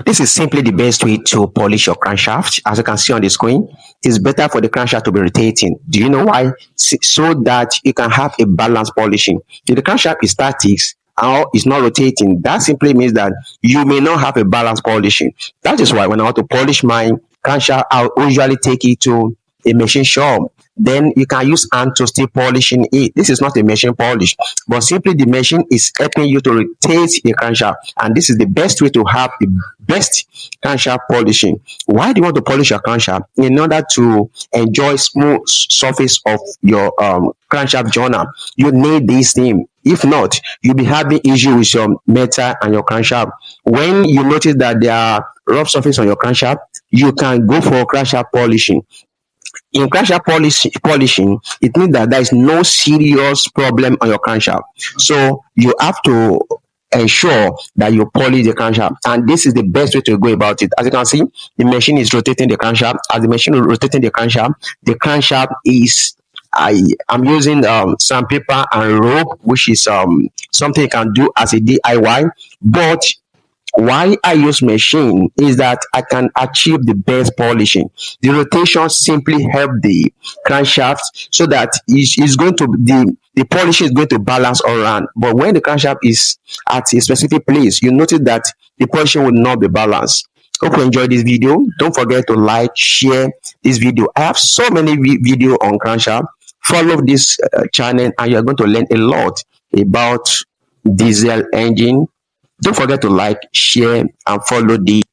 This is simply the best way to polish your crankshaft. As you can see on the screen, it's better for the crankshaft to be rotating. Do you know why? So that you can have a balanced polishing. If the crankshaft is static or is not rotating, that simply means that you may not have a balanced polishing. That is why when I want to polish my crankshaft, I'll usually take it to a machine shop. Then you can use hand to still polishing it. This is not a machine polish, but simply the machine is helping you to rotate the crankshaft, and this is the best way to have the best crankshaft polishing. Why do you want to polish your crankshaft? In order to enjoy smooth surface of your crankshaft journal, you need this thing. If not, you'll be having issue with your metal and your crankshaft. When you notice that there are rough surface on your crankshaft, you can go for crankshaft polishing. In crankshaft polishing, it means that there is no serious problem on your crankshaft. So you have to ensure that you polish the crankshaft, and this is the best way to go about it. As you can see, the machine is rotating the crankshaft. As the machine is rotating the crankshaft is I'm using sandpaper and rope, which is something you can do as a DIY. But why I use machine is that I can achieve the best polishing. The rotation simply help the crankshaft so that it's going to the polishing is going to balance all around. But when the crankshaft is at a specific place, you notice that the polishing will not be balanced. Hope you enjoyed this video. Don't forget to like, share this video. I have so many video on crankshaft. Follow this channel and you're going to learn a lot about diesel engine. Don't forget to like, share, and follow the